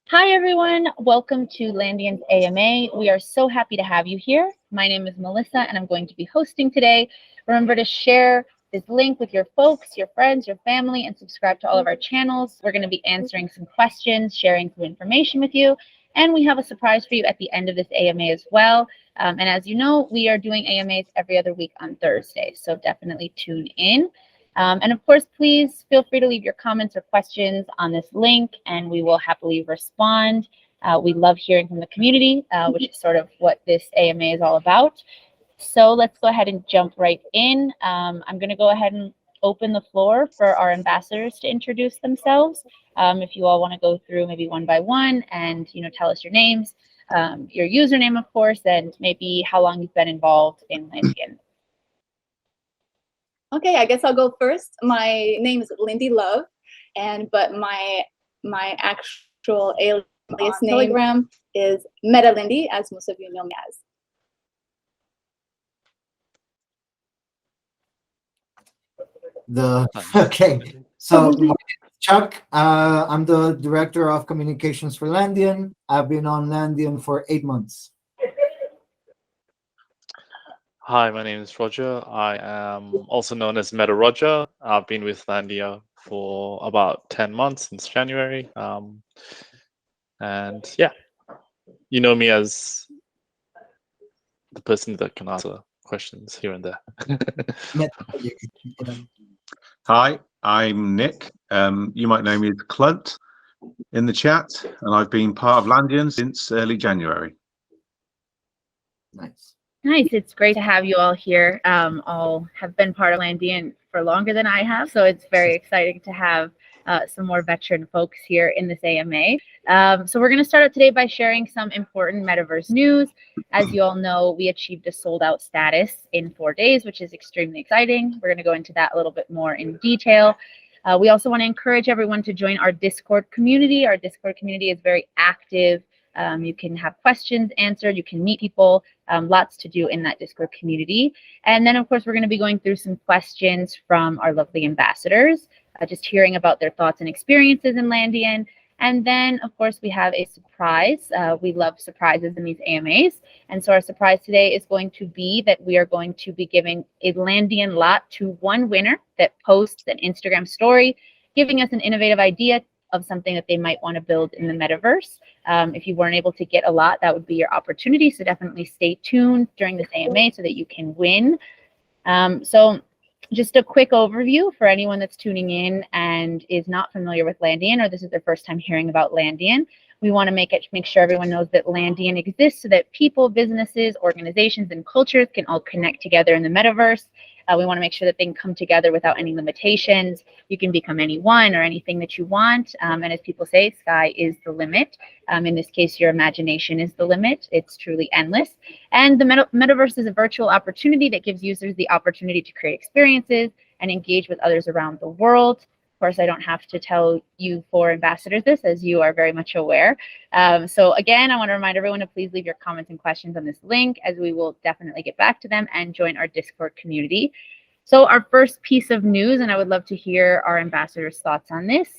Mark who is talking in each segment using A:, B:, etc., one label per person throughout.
A: Hi, everyone. Welcome to Landian's AMA. We are so happy to have you here. My name is Melissa, and I'm going to be hosting today. Remember to share this link with your folks, your friends, your family, and subscribe to all of our channels. We're going to be answering some questions, sharing some information with you, and we have a surprise for you at the end of this AMA as well. And as you know, we are doing AMAs every other week on Thursday, so definitely tune in. And of course, please feel free to leave your comments or questions on this link, and we will happily respond. We love hearing from the community, which is sort of what this AMA is all about. So let's go ahead and jump right in. I'm going to go ahead and open the floor for our ambassadors to introduce themselves. If you all want to go through maybe one by one and tell us your names, your username, of course, and maybe how long you've been involved in Landian.
B: Okay, I guess I'll go first. My name is Lindy Love, but my actual alias Telegram is Meta Lindy, as most of you know me as.
C: Okay, so my name is Chuck. I'm the Director of Communications for Landian. I've been on Landian for 8 months.
D: Hi, my name is Roger. I am also known as Meta Roger. I've been with Landia for about 10 months since January. And yeah, you know me as the person that can answer questions here and there.
E: Hi, I'm Nick. You might know me as Clunt in the chat, and I've been part of Landian since early January.
C: Nice.
A: Nice. It's great to have you all here. All have been part of Landian for longer than I have, so it's very exciting to have some more veteran folks here in this AMA. So we're going to start out today by sharing some important Metaverse news. As you all know, we achieved a sold-out status in 4 days, which is extremely exciting. We're going to go into that a little bit more in detail. We also want to encourage everyone to join our Discord community. Our Discord community is very active. You can have questions answered, you can meet people, lots to do in that Discord community. And then, of course, we're going to be going through some questions from our lovely ambassadors, just hearing about their thoughts and experiences in Landian. And then, of course, we have a surprise. We love surprises in these AMAs. And so our surprise today is going to be that we are going to be giving a Landian lot to one winner that posts an Instagram story, giving us an innovative idea of something that they might want to build in the metaverse. If you weren't able to get a lot, that would be your opportunity. So definitely stay tuned during this AMA so that you can win. So just a quick overview for anyone that's tuning in and is not familiar with Landian, or this is their first time hearing about Landian. We want to make sure everyone knows that Landian exists so that people, businesses, organizations, and cultures can all connect together in the metaverse. We want to make sure that they can come together without any limitations. You can become anyone or anything that you want. And as people say, sky is the limit. In this case, your imagination is the limit. It's truly endless. And the metaverse is a virtual opportunity that gives users the opportunity to create experiences and engage with others around the world. Of course, I don't have to tell you four ambassadors this, as you are very much aware. So again, I want to remind everyone to please leave your comments and questions on this link, as we will definitely get back to them, and join our Discord community. So our first piece of news, and I would love to hear our ambassadors' thoughts on this.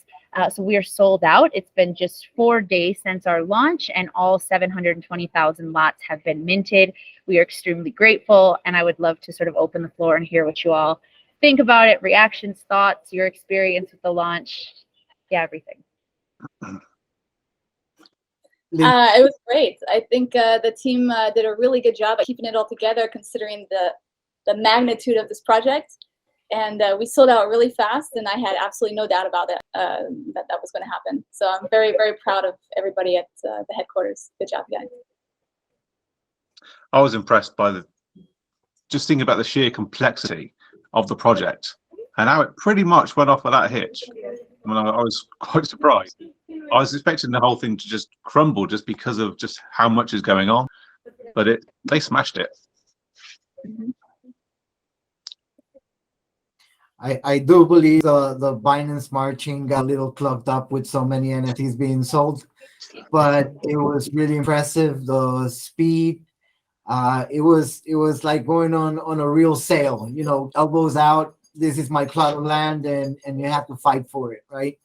A: So we are sold out. It's been just 4 days since our launch, and all 720,000 lots have been minted. We are extremely grateful, and I would love to sort of open the floor and hear what you all think about it, reactions, thoughts, your experience with the launch, yeah, everything.
B: It was great. I think the team did a really good job at keeping it all together, considering the magnitude of this project. And we sold out really fast, and I had absolutely no doubt about it, that was going to happen. So I'm very, very proud of everybody at the headquarters. Good job, guys.
E: I was impressed by just thinking about the sheer complexity of the project and how it pretty much went off without a hitch. I mean, I was quite surprised. I was expecting the whole thing to just crumble just because of just how much is going on, but they smashed it.
C: I do believe the Binance marching got a little clogged up with so many NFTs being sold, but it was really impressive. The speed, it was like going on a real sale, elbows out. This is my plot of land, and you have to fight for it, right?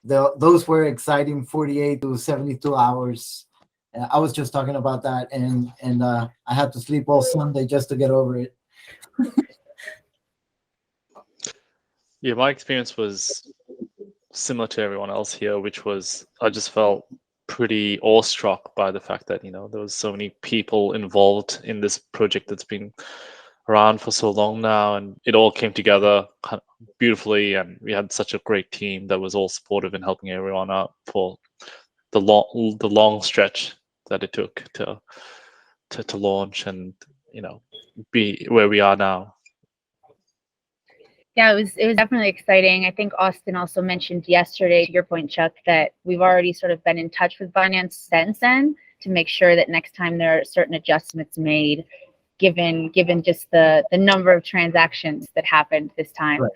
C: those were exciting 48 to 72 hours. I was just talking about that, and I had to sleep all Sunday just to get over it.
D: Yeah, my experience was similar to everyone else here, which was I just felt pretty awestruck by the fact that, there was so many people involved in this project that's been around for so long now, and it all came together kind of beautifully, and we had such a great team that was all supportive and helping everyone out for the long stretch that it took to launch and be where we are now.
A: Yeah, it was definitely exciting. I think Austin also mentioned yesterday, to your point, Chuck, that we've already sort of been in touch with Binance since then to make sure that next time there are certain adjustments made, given just the number of transactions that happened this time, right.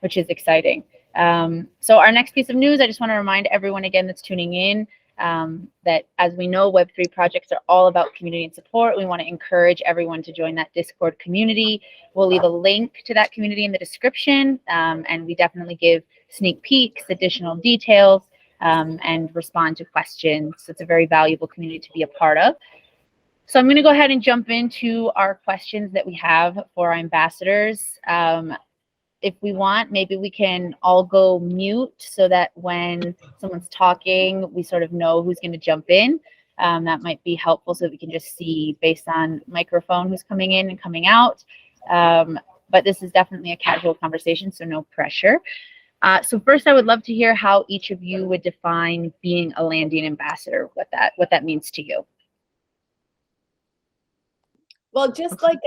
A: Which is exciting. So our next piece of news, I just want to remind everyone again that's tuning in, that as we know, Web3 projects are all about community and support. We want to encourage everyone to join that Discord community. We'll leave a link to that community in the description, and we definitely give sneak peeks, additional details, and respond to questions. So it's a very valuable community to be a part of. So I'm going to go ahead and jump into our questions that we have for our ambassadors. If we want, maybe we can all go mute so that when someone's talking, we sort of know who's going to jump in. That might be helpful so that we can just see based on microphone who's coming in and coming out. But this is definitely a casual conversation, so no pressure. So first, I would love to hear how each of you would define being a Landian ambassador, what that means to you.
B: Well, just like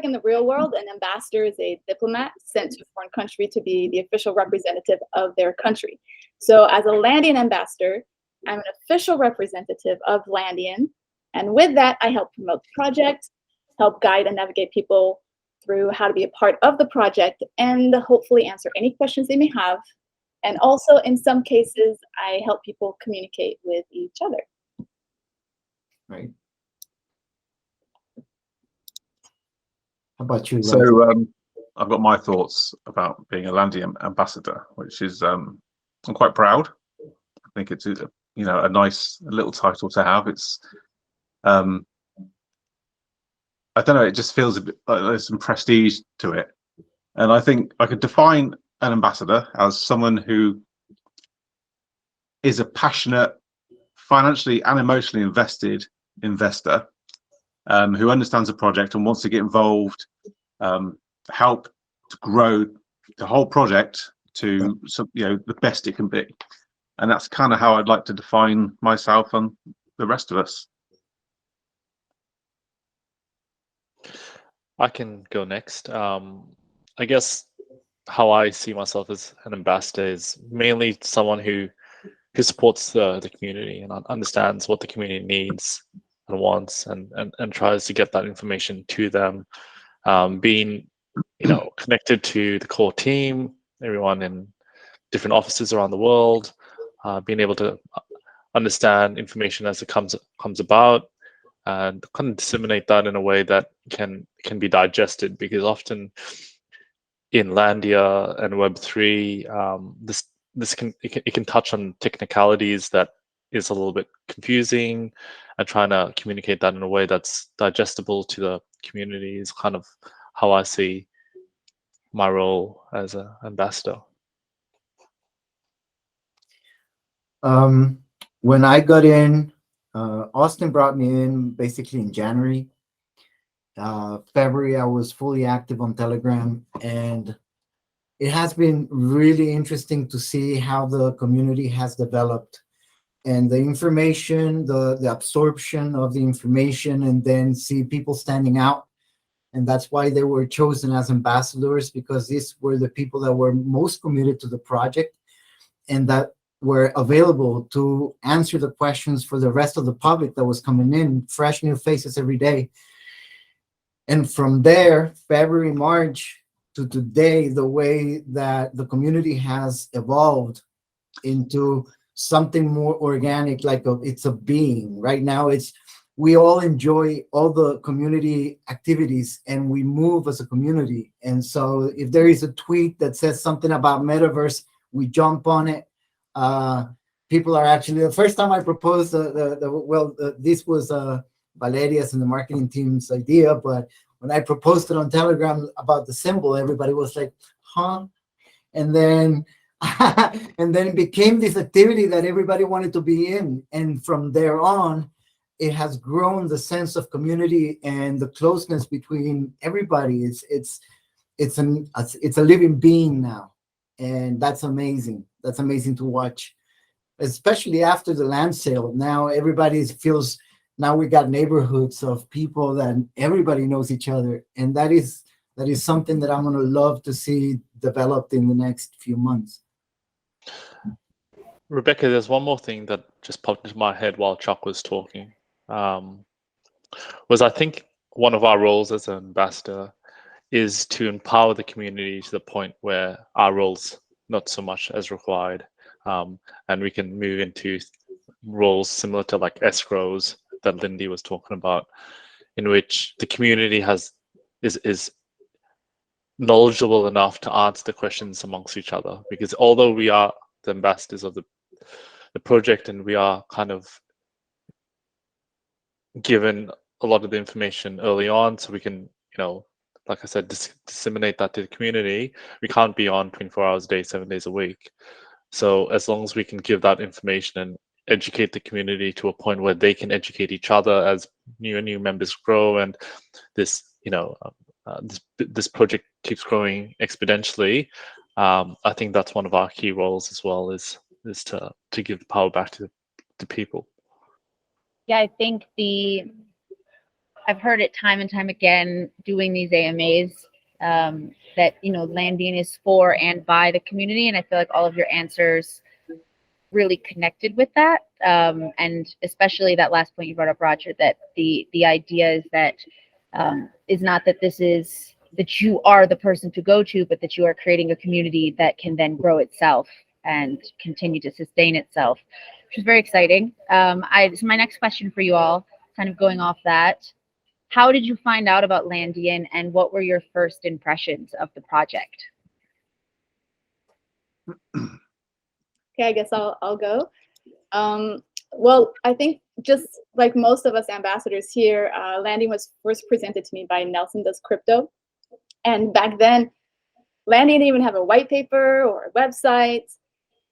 B: in the real world, an ambassador is a diplomat sent to a foreign country to be the official representative of their country. So as a Landian ambassador, I'm an official representative of Landian. And with that, I help promote the project, help guide and navigate people through how to be a part of the project, and hopefully answer any questions they may have. And also, in some cases, I help people communicate with each other.
C: Right. How about you?
E: So I've got my thoughts about being a Landian ambassador, which is I'm quite proud. I think it's a nice little title to have. It's I don't know, it just feels a bit like there's some prestige to it. And I think I could define an ambassador as someone who is a passionate, financially and emotionally invested investor, who understands the project and wants to get involved, help to grow the whole project to the best it can be. And that's kind of how I'd like to define myself and the rest of us.
D: I can go next. I guess how I see myself as an ambassador is mainly someone who supports the community and understands what the community needs and wants, and tries to get that information to them. Being connected to the core team, everyone in different offices around the world, being able to understand information as it comes about, and kind of disseminate that in a way that can be digested, because often in Landia and Web3, this can touch on technicalities that is a little bit confusing, and trying to communicate that in a way that's digestible to the community is kind of how I see my role as an ambassador.
C: When I got in, Austin brought me in basically in January. February, I was fully active on Telegram, and it has been really interesting to see how the community has developed, and the information, the absorption of the information, and then see people standing out. And that's why they were chosen as ambassadors, because these were the people that were most committed to the project and that were available to answer the questions for the rest of the public that was coming in, fresh new faces every day. And from there, February, March to today, the way that the community has evolved into something more organic, like it's a being. Right now, we all enjoy all the community activities, and we move as a community. And so if there is a tweet that says something about Metaverse, we jump on it. People are actually, the first time I proposed this was Valeria's and the marketing team's idea, but when I proposed it on Telegram about the symbol, everybody was like, huh? And then and then it became this activity that everybody wanted to be in. And from there on, it has grown the sense of community and the closeness between everybody. It's a living being now. And that's amazing. That's amazing to watch, especially after the land sale. Now everybody feels, now we got neighborhoods of people that everybody knows each other. And that is something that I'm going to love to see developed in the next few months.
D: Rebecca, there's one more thing that just popped into my head while Chuck was talking. Was I think one of our roles as an ambassador is to empower the community to the point where our roles not so much as required, and we can move into roles similar to like escrows that Lindy was talking about, in which the community is knowledgeable enough to answer the questions amongst each other. Because although we are the ambassadors of the project and we are kind of given a lot of the information early on, so we can, like I said, disseminate that to the community. We can't be on 24 hours a day, 7 days a week. So as long as we can give that information and educate the community to a point where they can educate each other as new members grow, and this, this project keeps growing exponentially, I think that's one of our key roles as well, is to give the power back to people.
A: Yeah, I think I've heard it time and time again doing these AMAs, that, Landian is for and by the community. And I feel like all of your answers really connected with that. And especially that last point you brought up, Roger, that the idea is that is not that that you are the person to go to, but that you are creating a community that can then grow itself and continue to sustain itself, which is very exciting. So my next question for you all, kind of going off that, how did you find out about Landian, and what were your first impressions of the project?
B: Okay, I guess I'll go. Well, I think just like most of us ambassadors here, Landian was first presented to me by Nelson Does Crypto. And back then, Landian didn't even have a white paper or a website.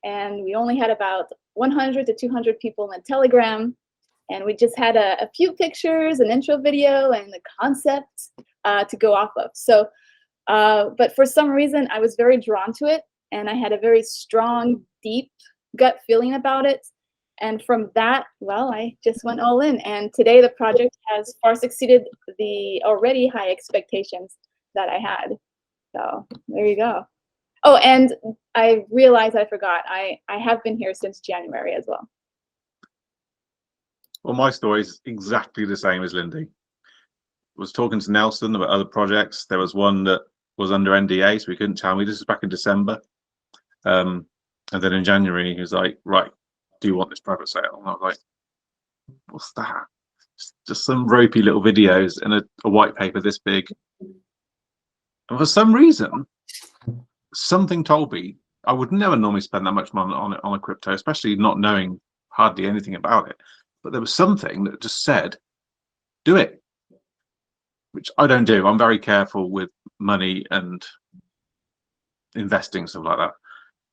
B: And we only had about 100 to 200 people in Telegram. And we just had a few pictures, an intro video, and the concept to go off of. So, but for some reason, I was very drawn to it. And I had a very strong, deep gut feeling about it. And from that, well, I just went all in. And today the project has far exceeded the already high expectations that I had. So there you go. Oh, and I realized I forgot. I have been here since January as well.
E: Well, my story is exactly the same as Lindy. I was talking to Nelson about other projects. There was one that was under NDA, so we couldn't tell me. This is back in December. And then in January, he was like, right, do you want this private sale? And I was like, what's that? Just some ropey little videos and a white paper this big. And for some reason, something told me I would never normally spend that much money on a crypto, especially not knowing hardly anything about it. But there was something that just said, do it, which I don't do. I'm very careful with money and investing, stuff like that.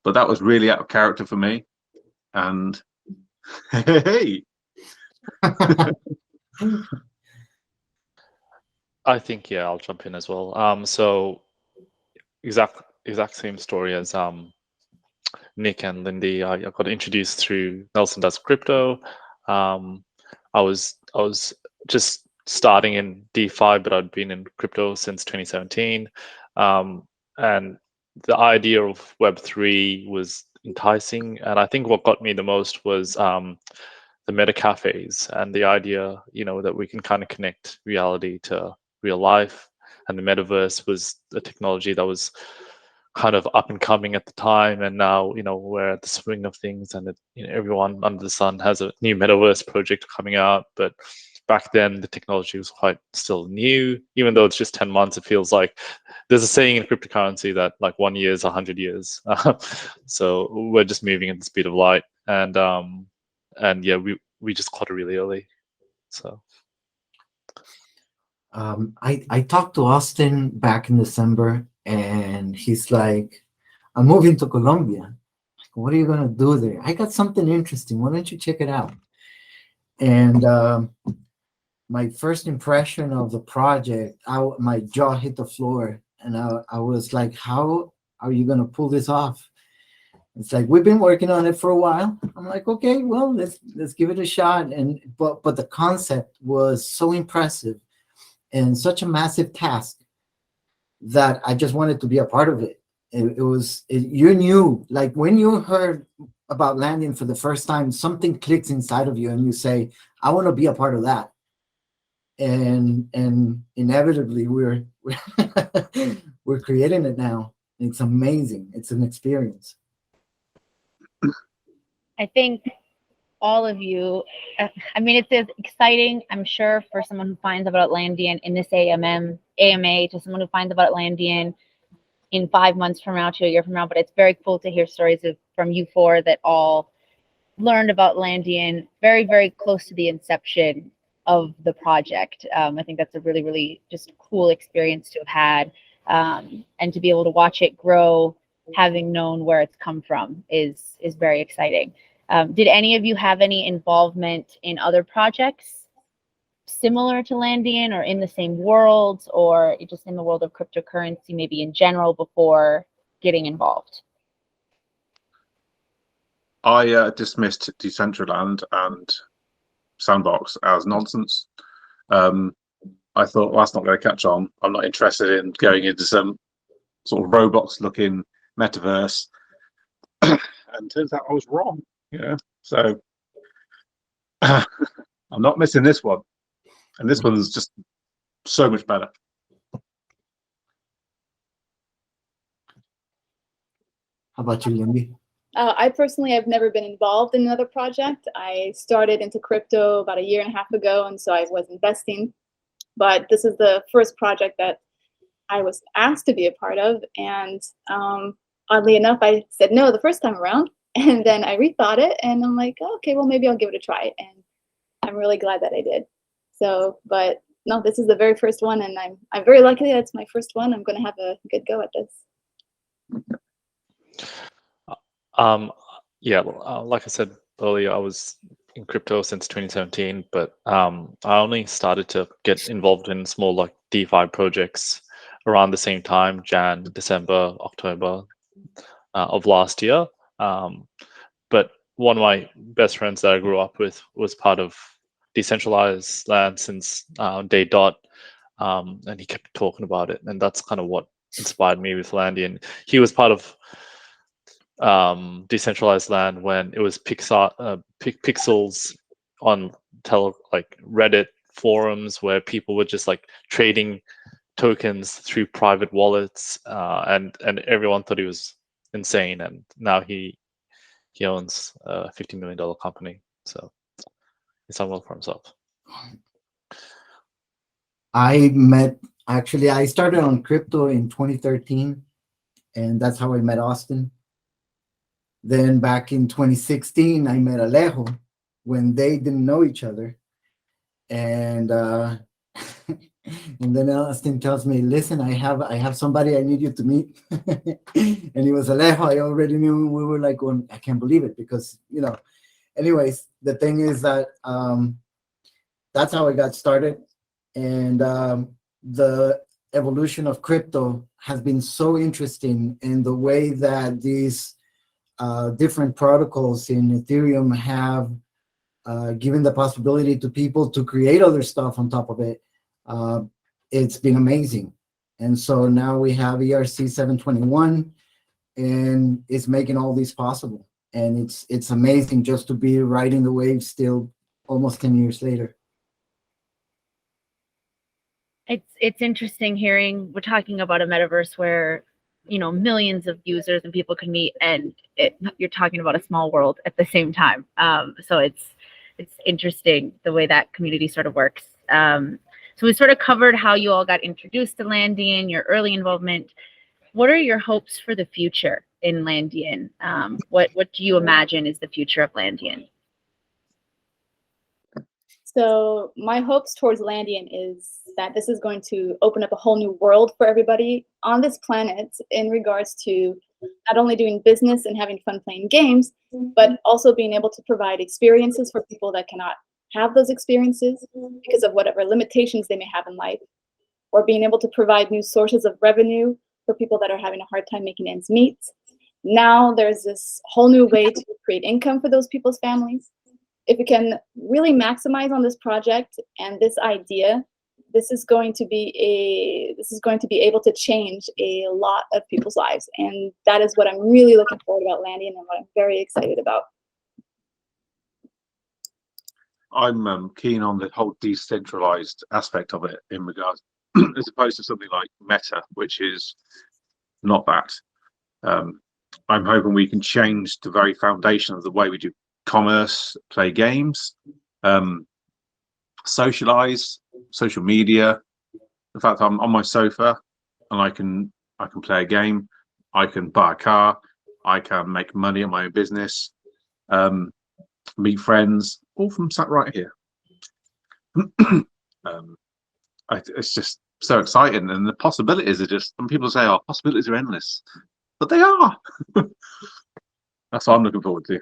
E: But that was really out of character for me. And hey.
D: I think, yeah, I'll jump in as well. So exact same story as Nick and Lindy. I got introduced through Nelson Does Crypto. I was just starting in DeFi, but I'd been in crypto since 2017. And the idea of Web3 was enticing. And I think what got me the most was the meta cafes and the idea, that we can kind of connect reality to real life. And the Metaverse was a technology that was kind of up and coming at the time, and now we're at the swing of things, and everyone under the sun has a new Metaverse project coming out. But back then the technology was quite still new. Even though it's just 10 months, it feels like there's a saying in cryptocurrency that like 1 year is 100 years. So we're just moving at the speed of light, and yeah, we just caught it really early. So
C: I talked to Austin back in December, and he's like, "I'm moving to Colombia. What are you gonna do there? I got something interesting. Why don't you check it out?" And my first impression of the project, my jaw hit the floor, and I was like, "How are you gonna pull this off?" It's like, we've been working on it for a while. I'm like, okay, well, let's give it a shot. And but the concept was so impressive and such a massive task that I just wanted to be a part of it. You knew, like when you heard about Landian for the first time, something clicks inside of you and you say, I want to be a part of that. And inevitably we're we're creating it now. It's amazing. It's an experience.
A: I think all of you, I mean, it's exciting, I'm sure, for someone who finds about Landian in this AMA, to someone who finds about Landian in 5 months from now to a year from now. But it's very cool to hear stories from you four that all learned about Landian very, very close to the inception of the project. I think that's a really, really just cool experience to have had, and to be able to watch it grow, having known where it's come from, is very exciting. Did any of you have any involvement in other projects similar to Landian, or in the same world, or just in the world of cryptocurrency, maybe in general, before getting involved?
E: I dismissed Decentraland and Sandbox as nonsense. I thought, well, that's not going to catch on. I'm not interested in going into some sort of Roblox-looking metaverse. And turns out I was wrong. So I'm not missing this one, and this one's just so much better.
C: How about you, Lindy?
B: I personally have never been involved in another project. I started into crypto about 1.5 years ago, and so I was investing. But this is the first project that I was asked to be a part of, and oddly enough, I said no the first time around. And then I rethought it, and I'm like, oh, okay, well, maybe I'll give it a try. And I'm really glad that I did. So, but no, this is the very first one, and I'm very lucky that it's my first one. I'm going to have a good go at this.
D: Yeah, like I said earlier, I was in crypto since 2017, but I only started to get involved in small like DeFi projects around the same time, December, October of last year. But one of my best friends that I grew up with was part of Decentralized Land since day dot, and he kept talking about it, and that's kind of what inspired me with Landian. He was part of Decentralized Land when it was pixels on Reddit forums where people were just like trading tokens through private wallets, and everyone thought he was insane. And now he owns a $50 million company, so he's done well for himself.
C: I started on crypto in 2013, and that's how I met Austin. Then back in 2016, I met Alejo when they didn't know each other. And and then Austin tells me, listen, I have somebody I need you to meet. And he was Alejo. I already knew. We were like, going, I can't believe it, because, anyways, the thing is that that's how I got started. And the evolution of crypto has been so interesting in the way that these different protocols in Ethereum have given the possibility to people to create other stuff on top of it. It's been amazing. And so now we have ERC 721, and it's making all these possible. And it's amazing just to be riding the wave still almost 10 years later.
A: It's interesting hearing, we're talking about a metaverse where millions of users and people can meet, and you're talking about a small world at the same time. So it's interesting the way that community sort of works. So we sort of covered how you all got introduced to Landian, your early involvement. What are your hopes for the future in Landian? What do you imagine is the future of Landian?
B: So my hopes towards Landian is that this is going to open up a whole new world for everybody on this planet in regards to not only doing business and having fun playing games, but also being able to provide experiences for people that cannot have those experiences because of whatever limitations they may have in life, or being able to provide new sources of revenue for people that are having a hard time making ends meet. Now there's this whole new way to create income for those people's families. If we can really maximize on this project and this idea, this is going to be able to change a lot of people's lives, and that is what I'm really looking forward about Landian and what I'm very excited about.
E: I'm keen on the whole decentralized aspect of it in regards, as opposed to something like Meta, which is not that. I'm hoping we can change the very foundation of the way we do commerce, play games, socialize, social media. In fact, I'm on my sofa and I can play a game, I can buy a car, I can make money in my own business, meet friends, all from sat right here. It's just so exciting, and the possibilities are just, and people say, oh, possibilities are endless, but they are. That's what I'm looking forward to.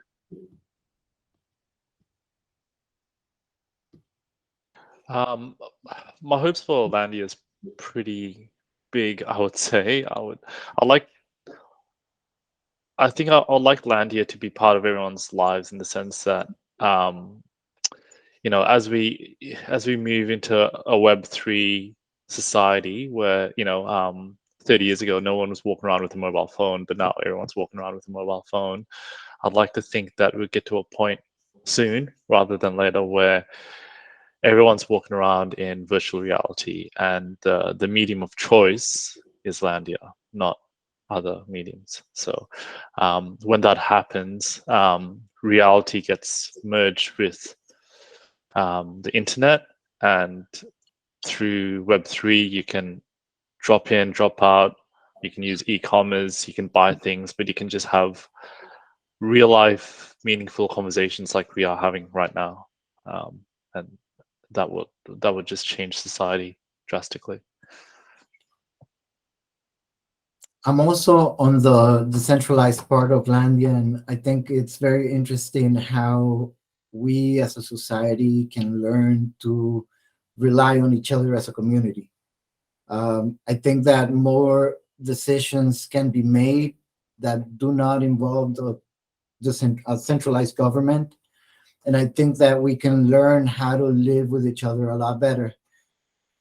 D: My hopes for Landia is pretty big, I would say. I think I would like Landia to be part of everyone's lives in the sense that, you know, as we move into a Web3 society where, you know, 30 years ago, no one was walking around with a mobile phone, but now everyone's walking around with a mobile phone. I'd like to think that we'll get to a point soon rather than later where everyone's walking around in virtual reality, and the medium of choice is Landia, not other mediums. So when that happens, reality gets merged with the internet, and through Web3, you can drop in, drop out, you can use e-commerce, you can buy things, but you can just have real life, meaningful conversations like we are having right now. And that would just change society drastically.
C: I'm also on the decentralized part of Landian. I think it's very interesting how we as a society can learn to rely on each other as a community. I think that more decisions can be made that do not involve a centralized government. And I think that we can learn how to live with each other a lot better.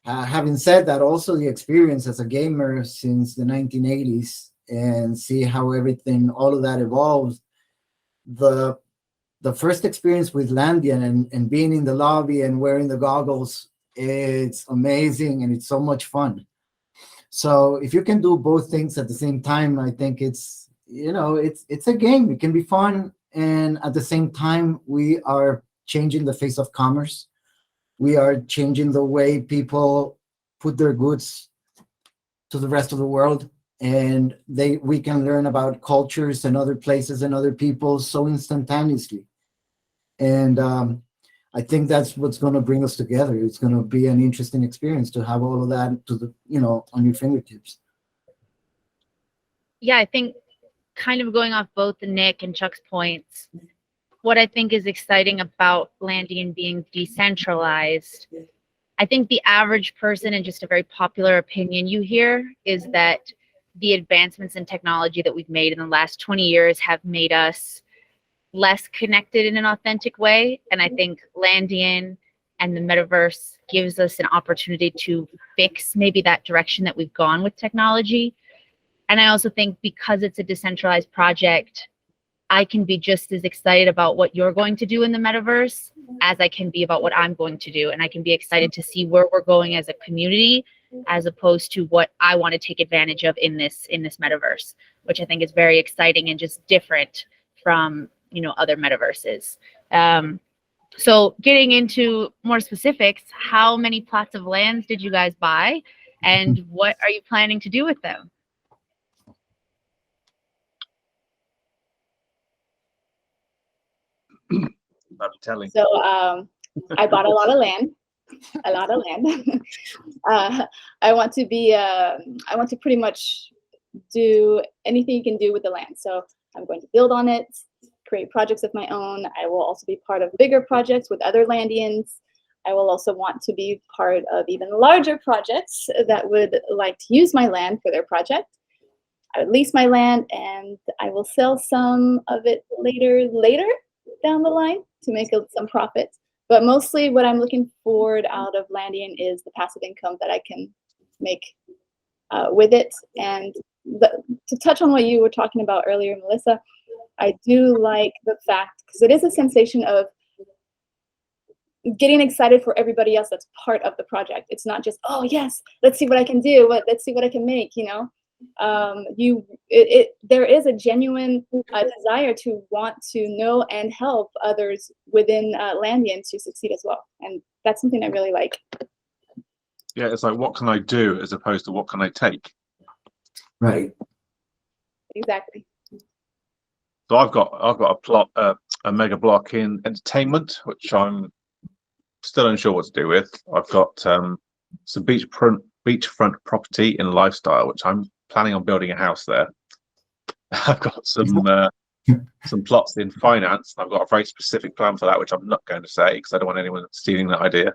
C: Having said that, also the experience as a gamer since the 1980s and see how everything, all of that evolves. The first experience with Landian and being in the lobby and wearing the goggles, it's amazing and it's so much fun. So if you can do both things at the same time, I think it's, you know, it's a game. It can be fun, and at the same time, we are changing the face of commerce. We are changing the way people put their goods to the rest of the world, and we can learn about cultures and other places and other people so instantaneously. And I think that's what's going to bring us together. It's going to be an interesting experience to have all of that on your fingertips.
A: Yeah, I think kind of going off both Nick and Chuck's points, what I think is exciting about Landian being decentralized, I think the average person, and just a very popular opinion you hear, is that the advancements in technology that we've made in the last 20 years have made us less connected in an authentic way. And I think Landian and the Metaverse gives us an opportunity to fix maybe that direction that we've gone with technology. And I also think because it's a decentralized project, I can be just as excited about what you're going to do in the Metaverse as I can be about what I'm going to do. And I can be excited to see where we're going as a community, as opposed to what I want to take advantage of in this Metaverse, which I think is very exciting and just different from, you know, other Metaverses. So getting into more specifics, how many plots of lands did you guys buy, and what are you planning to do with them?
E: I'm telling.
B: So I bought a lot of land, a lot of land. I want to pretty much do anything you can do with the land. So I'm going to build on it, create projects of my own. I will also be part of bigger projects with other Landians. I will also want to be part of even larger projects that would like to use my land for their project. I would lease my land and I will sell some of it later down the line to make some profit. But mostly what I'm looking forward out of Landian is the passive income that I can make with it. And to touch on what you were talking about earlier, Melissa, I do like the fact, because it is a sensation of getting excited for everybody else that's part of the project. It's not just, oh yes, let's see what I can do, let's see what I can make, you know. There is a genuine desire to want to know and help others within Landian to succeed as well, and that's something I really like.
E: Yeah, it's like, what can I do as opposed to what can I take?
C: Right.
B: Exactly.
E: So I've got a plot, a mega block in entertainment, which I'm still unsure what to do with. I've got some beachfront property in lifestyle, which I'm planning on building a house there. I've got some plots in finance. I've got a very specific plan for that, which I'm not going to say because I don't want anyone stealing that idea.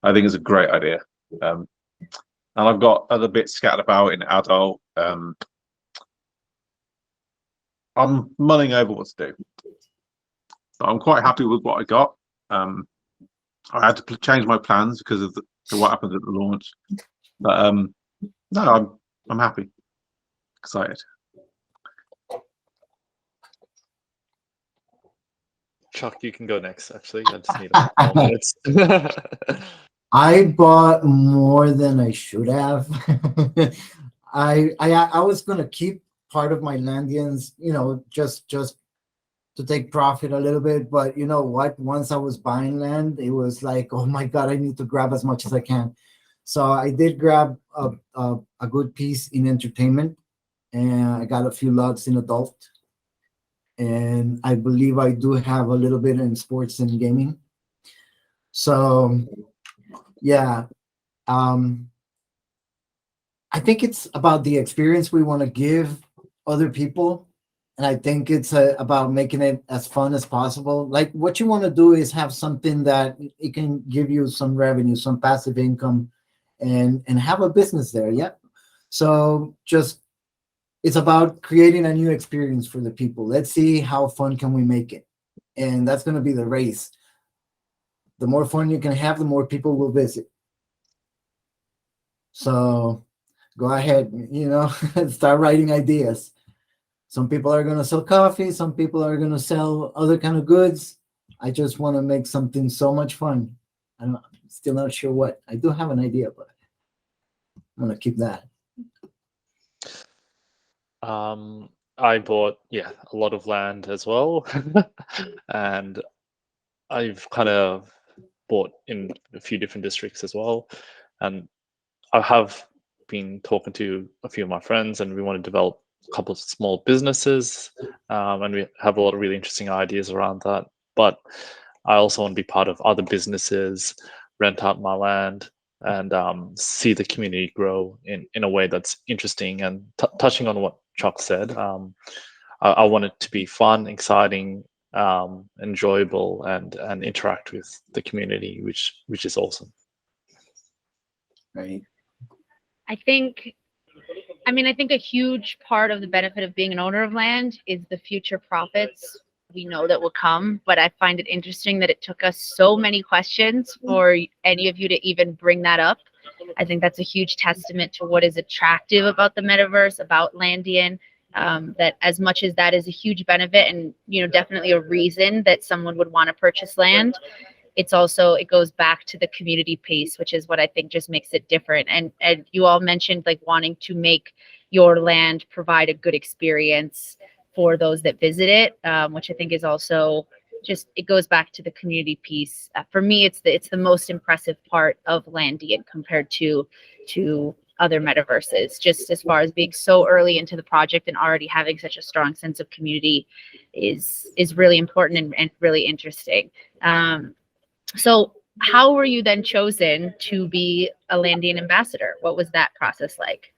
E: I think it's a great idea. And I've got other bits scattered about in adult. I'm mulling over what to do. So I'm quite happy with what I got. I had to change my plans because of what happened at the launch. But no, I'm happy, excited.
D: Chuck, you can go next. Actually, I just need a couple minutes.
C: I bought more than I should have. I was gonna keep part of my Landians, you know, just to take profit a little bit. But you know what? Once I was buying land, it was like, oh my God, I need to grab as much as I can. So I did grab a good piece in entertainment, and I got a few lots in adult. And I believe I do have a little bit in sports and gaming. So yeah, I think it's about the experience we want to give other people. And I think it's about making it as fun as possible. Like what you want to do is have something that it can give you some revenue, some passive income, and have a business there. Yeah. So just it's about creating a new experience for the people. Let's see how fun can we make it. And that's going to be the race. The more fun you can have, the more people will visit. So go ahead, you know, start writing ideas. Some people are going to sell coffee. Some people are going to sell other kind of goods. I just want to make something so much fun. I'm still not sure what. I do have an idea, but I'm going to keep that.
D: I bought a lot of land as well, and I've kind of bought in a few different districts as well, and I have been talking to a few of my friends, and we want to develop a couple of small businesses, and we have a lot of really interesting ideas around that. But I also want to be part of other businesses, rent out my land, and see the community grow in a way that's interesting. And touching on what Chuck said, I want it to be fun, exciting, enjoyable, and interact with the community, which is awesome.
C: Right.
A: I think a huge part of the benefit of being an owner of land is the future profits we know that will come. But I find it interesting that it took us so many questions for any of you to even bring that up. I think that's a huge testament to what is attractive about the metaverse, about Landian. That as much as that is a huge benefit and, you know, definitely a reason that someone would want to purchase land, it's also, it goes back to the community piece, which is what I think just makes it different. And you all mentioned like wanting to make your land provide a good experience for those that visit it, which I think is also just it goes back to the community piece. For me, it's the most impressive part of Landian compared to other metaverses, just as far as being so early into the project and already having such a strong sense of community is really important and really interesting. So how were you then chosen to be a Landian ambassador? What was that process like?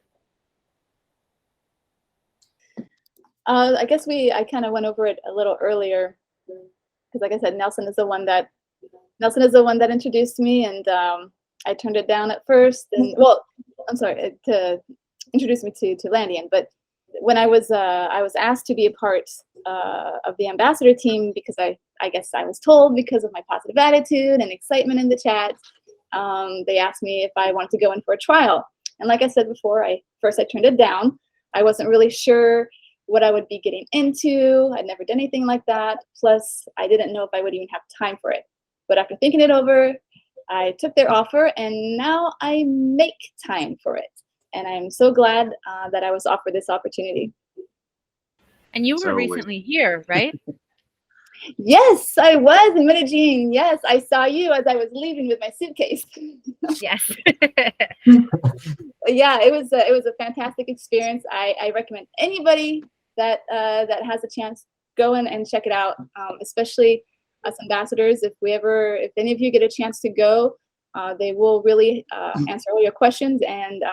B: I guess I kind of went over it a little earlier, because like I said, Nelson is the one that introduced me, and I turned it down at first. And well, I'm sorry, to introduce me to Landian, but when I was asked to be a part of the ambassador team, because I guess I was told, because of my positive attitude and excitement in the chat, they asked me if I wanted to go in for a trial. And like I said before, I turned it down. I wasn't really sure what I would be getting into. I'd never done anything like that. Plus, I didn't know if I would even have time for it. But after thinking it over, I took their offer, and now I make time for it. And I'm so glad that I was offered this opportunity.
A: And you were recently here, right?
B: Yes, I was in Medellin. Yes, I saw you as I was leaving with my suitcase.
A: Yes.
B: Yeah, it was a fantastic experience. I recommend anybody that has a chance, go in and check it out. Especially us ambassadors, if any of you get a chance to go, they will really answer all your questions, and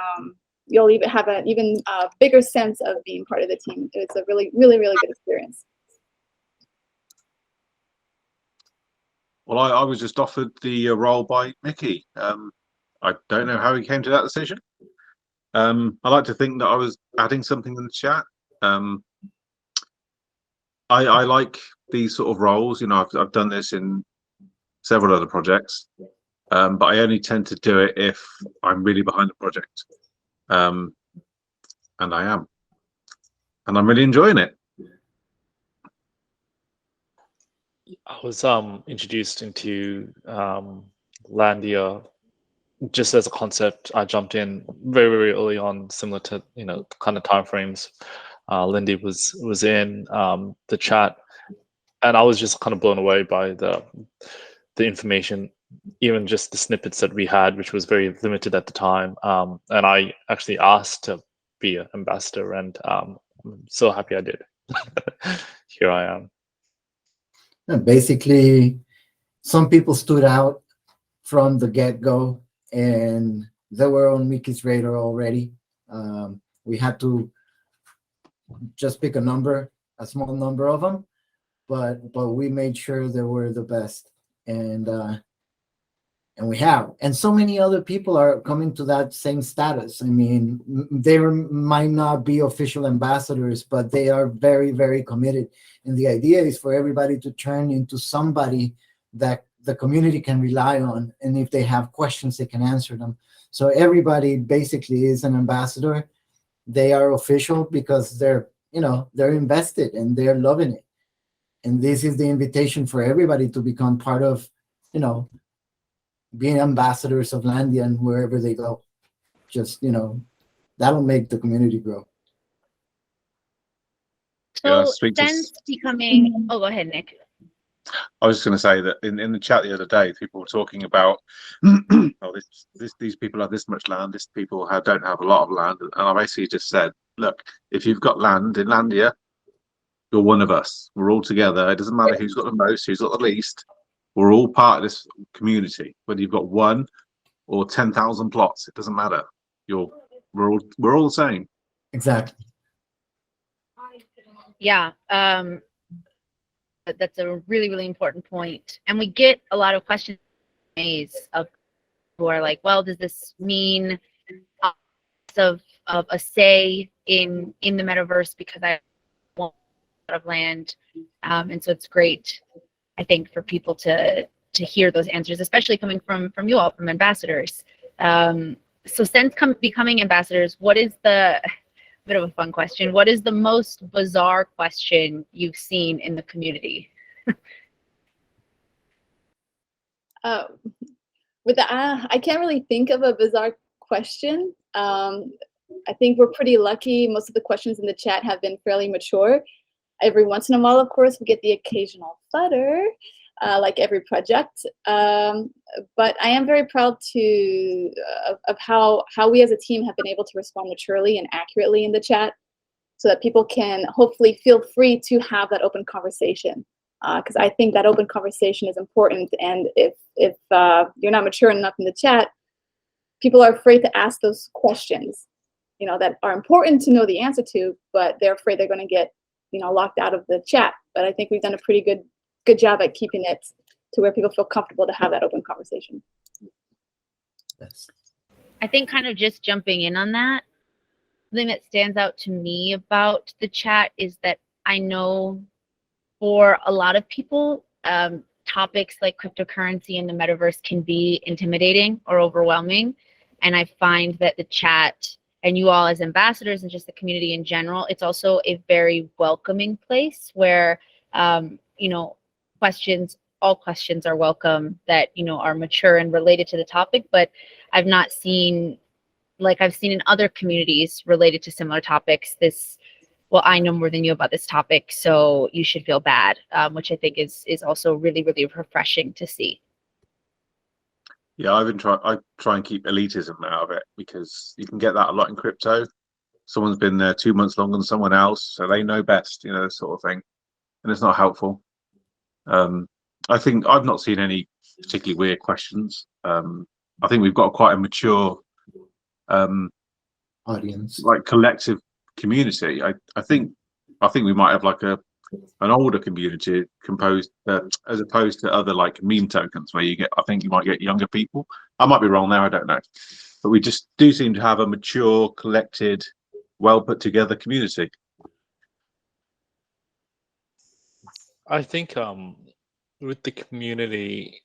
B: you'll even have an even bigger sense of being part of the team. It's a really, really, really good experience.
E: Well, I was just offered the role by Mickey. I don't know how he came to that decision. I like to think that I was adding something in the chat. I like these sort of roles. You know, I've done this in several other projects, but I only tend to do it if I'm really behind the project, and I am, and I'm really enjoying it.
D: I was introduced into Landia just as a concept. I jumped in very, very early on, similar to kind of timeframes Lindy was in the chat, and I was just kind of blown away by the information, even just the snippets that we had, which was very limited at the time. And I actually asked to be an ambassador, and I'm so happy I did. Here I am.
C: Basically, some people stood out from the get-go, and they were on Mickey's radar already. We had to just pick a small number of them, but we made sure they were the best, and we have. And so many other people are coming to that same status. I mean, they might not be official ambassadors, but they are very, very committed. And the idea is for everybody to turn into somebody that the community can rely on. And if they have questions, they can answer them. So everybody basically is an ambassador. They are official because they're invested and they're loving it. And this is the invitation for everybody to become part of, being ambassadors of Landian wherever they go. Just, that'll make the community grow.
A: So since becoming, go ahead, Nick.
E: I was just going to say that in the chat the other day, people were talking about, these people have this much land, these people don't have a lot of land. And I basically just said, look, if you've got land in Landia, you're one of us. We're all together. It doesn't matter who's got the most, who's got the least. We're all part of this community. Whether you've got 1 or 10,000 plots, it doesn't matter. We're all the same.
C: Exactly.
A: Yeah, that's a really, really important point. And we get a lot of questions of who are like, well, does this mean of a say in the metaverse because I want a lot of land? And so it's great, I think, for people to hear those answers, especially coming from you all, from ambassadors. So since becoming ambassadors, what is the bit of a fun question? What is the most bizarre question you've seen in the community?
B: I can't really think of a bizarre question. I think we're pretty lucky. Most of the questions in the chat have been fairly mature. Every once in a while, of course, we get the occasional flutter, like every project. But I am very proud of how we as a team have been able to respond maturely and accurately in the chat, so that people can hopefully feel free to have that open conversation. Because I think that open conversation is important. And if you're not mature enough in the chat, people are afraid to ask those questions, that are important to know the answer to, but they're afraid they're going to get, locked out of the chat. But I think we've done a pretty good job at keeping it to where people feel comfortable to have that open conversation.
C: Yes.
A: I think kind of just jumping in on that, the thing that stands out to me about the chat is that I know for a lot of people, topics like cryptocurrency and the metaverse can be intimidating or overwhelming. And I find that the chat and you all as ambassadors and just the community in general, it's also a very welcoming place where, all questions are welcome that, are mature and related to the topic. But I've not seen, like I've seen in other communities related to similar topics, well, I know more than you about this topic, so you should feel bad, which I think is also really, really refreshing to see.
E: Yeah, I try and keep elitism out of it, because you can get that a lot in crypto. Someone's been there 2 months longer than someone else, so they know best, this sort of thing, and it's not helpful. I think I've not seen any particularly weird questions. I think we've got quite a mature
C: Audience,
E: like collective community. I think we might have like an older community composed as opposed to other like meme tokens where I think you might get younger people. I might be wrong there, I don't know, but we just do seem to have a mature, collected, well put together community.
D: I think with the community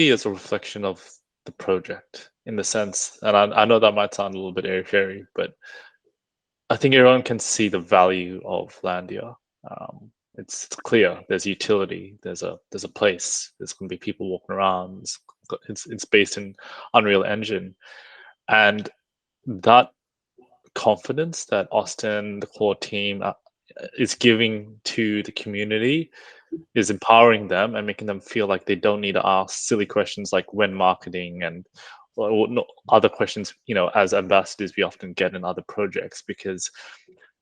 D: is a reflection of the project, in the sense, and I know that might sound a little bit airy-fairy, but I think everyone can see the value of Landia. It's clear. There's utility. There's a place. There's going to be people walking around. It's based in Unreal Engine, and that confidence that Austin, the core team, is giving to the community is empowering them and making them feel like they don't need to ask silly questions like when marketing and other questions, as ambassadors we often get in other projects, because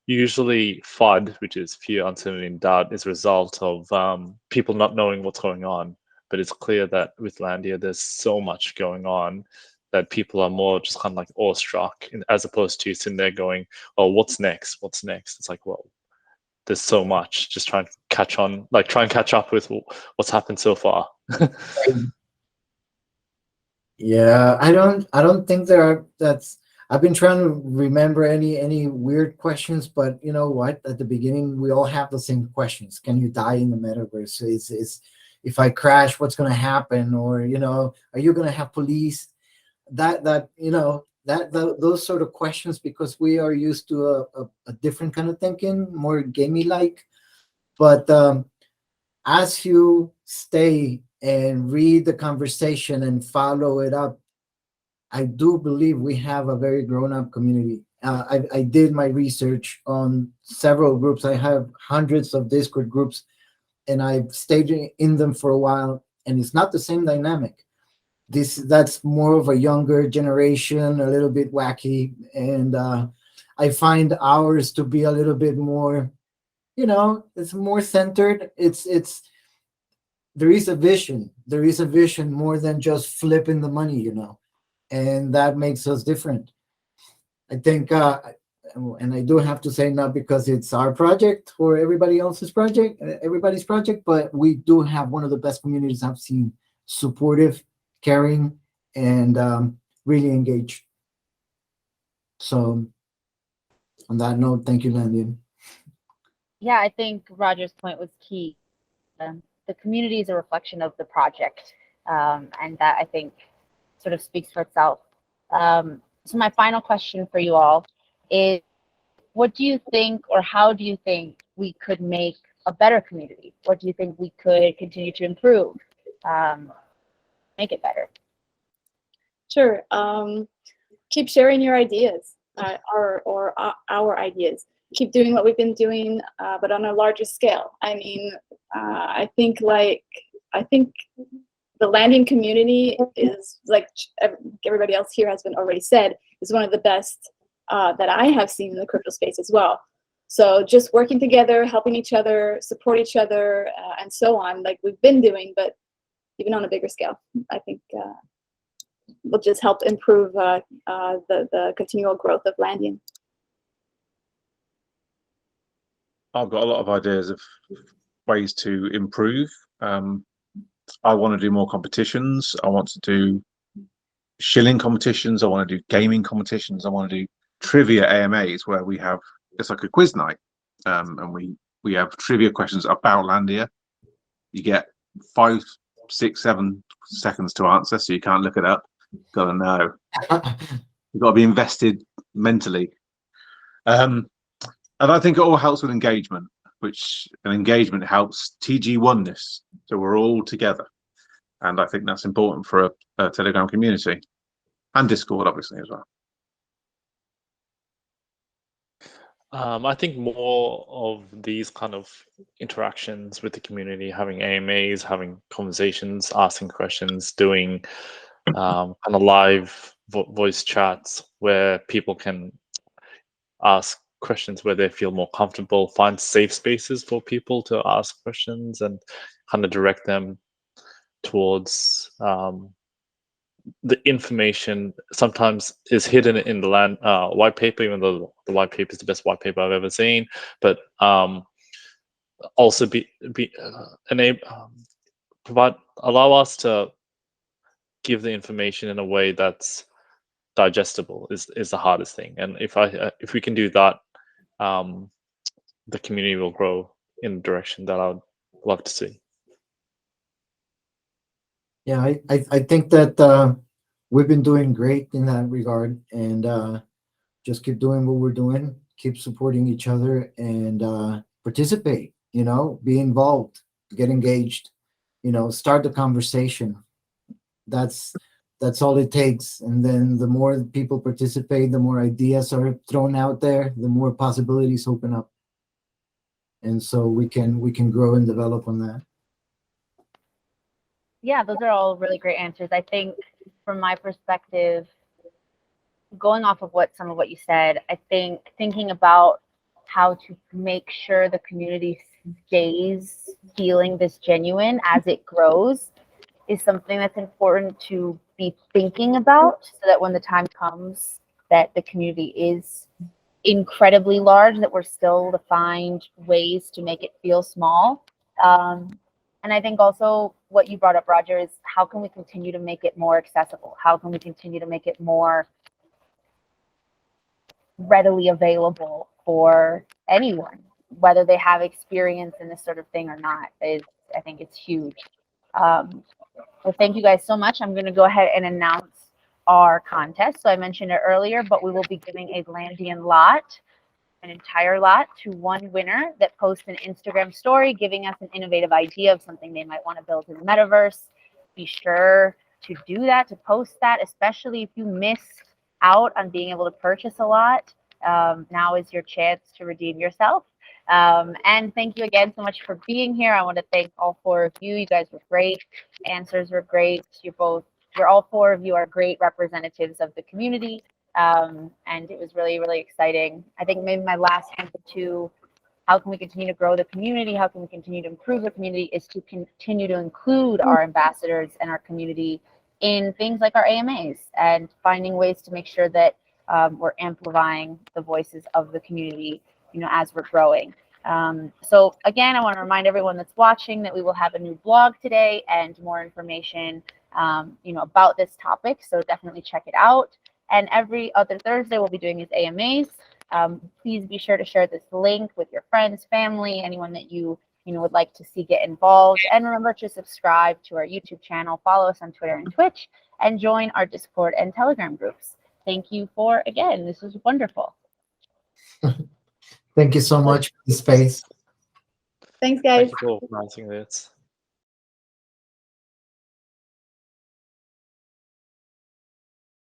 D: usually FUD, which is fear, uncertainty, and doubt, is a result of people not knowing what's going on. But it's clear that with Landia, there's so much going on that people are more just kind of like awestruck, as opposed to sitting there going, "Oh, what's next? What's next?" It's like, well, there's so much. Just try and catch up with what's happened so far.
C: Yeah, I don't think I've been trying to remember any weird questions, but you know what? At the beginning, we all have the same questions. Can you die in the metaverse? Is if I crash, what's going to happen? Or are you going to have police? Those sort of questions, because we are used to a different kind of thinking, more gamey like. But as you stay and read the conversation and follow it up, I do believe we have a very grown-up community. I did my research on several groups. I have hundreds of Discord groups, and I've stayed in them for a while, and it's not the same dynamic. That's more of a younger generation, a little bit wacky, and I find ours to be a little bit more, it's more centered. There is a vision. There is a vision more than just flipping the money, and that makes us different. I think, and I do have to say, not because it's our project or everybody's project, but we do have one of the best communities I've seen, supportive, caring, and really engaged. So on that note, thank you, Landian.
A: Yeah, I think Roger's point was key. The community is a reflection of the project, and that I think sort of speaks for itself. So my final question for you all is, what do you think, or how do you think we could make a better community? What do you think we could continue to improve, make it better?
B: Sure. Keep sharing your ideas, our ideas. keep doing what we've been doing, but on a larger scale. I mean, I think the Landian community is, like everybody else here has been already said, is one of the best that I have seen in the crypto space as well. So just working together, helping each other, support each other, and so on, like we've been doing, but even on a bigger scale, I think will just help improve the continual growth of Landian.
E: I've got a lot of ideas of ways to improve. I want to do more competitions. I want to do shilling competitions. I want to do gaming competitions. I want to do trivia AMAs where we have, it's like a quiz night, and we have trivia questions about Landia. You get 5, 6, 7 seconds to answer, so you can't look it up. Got to know. You've got to be invested mentally. And I think it all helps with engagement, and engagement helps TG oneness. So we're all together. And I think that's important for a Telegram community and Discord, obviously, as well.
D: I think more of these kind of interactions with the community, having AMAs, having conversations, asking questions, doing kind of live voice chats where people can ask questions where they feel more comfortable, find safe spaces for people to ask questions and kind of direct them towards the information sometimes is hidden in the land white paper, even though the white paper is the best white paper I've ever seen. But also allow us to give the information in a way that's digestible is the hardest thing. And if we can do that, the community will grow in the direction that I would love to see.
C: Yeah, I think that we've been doing great in that regard, and just keep doing what we're doing, keep supporting each other, and participate. Be involved, get engaged. Start the conversation. That's all it takes. And then the more people participate, the more ideas are thrown out there, the more possibilities open up, and so we can grow and develop on that.
A: Yeah, those are all really great answers. I think from my perspective, going off of some of what you said, I think thinking about how to make sure the community stays feeling this genuine as it grows is something that's important to be thinking about, so that when the time comes that the community is incredibly large, that we're still to find ways to make it feel small. And I think also what you brought up, Roger, is how can we continue to make it more accessible? How can we continue to make it more readily available for anyone, whether they have experience in this sort of thing or not? I think it's huge. Well, thank you guys so much. I'm going to go ahead and announce our contest. So I mentioned it earlier, but we will be giving a Landian lot, an entire lot, to one winner that posts an Instagram story giving us an innovative idea of something they might want to build in the metaverse. Be sure to do that, to post that, especially if you missed out on being able to purchase a lot. Now is your chance to redeem yourself. And thank you again so much for being here. I want to thank all 4 of you. You guys were great. Answers were great. All 4 of you are great representatives of the community. And it was really, really exciting. I think maybe my last answer to how can we continue to grow the community, how can we continue to improve the community, is to continue to include our ambassadors and our community in things like our AMAs and finding ways to make sure that we're amplifying the voices of the community, as we're growing. So again, I want to remind everyone that's watching that we will have a new blog today and more information, about this topic. So definitely check it out. And every other Thursday, we'll be doing these AMAs. Please be sure to share this link with your friends, family, anyone that you would like to see get involved. And remember to subscribe to our YouTube channel, follow us on Twitter and Twitch, and join our Discord and Telegram groups. Thank you again, this was wonderful.
C: Thank you so much for the space.
B: Thanks, guys.
D: Thank you for organizing this.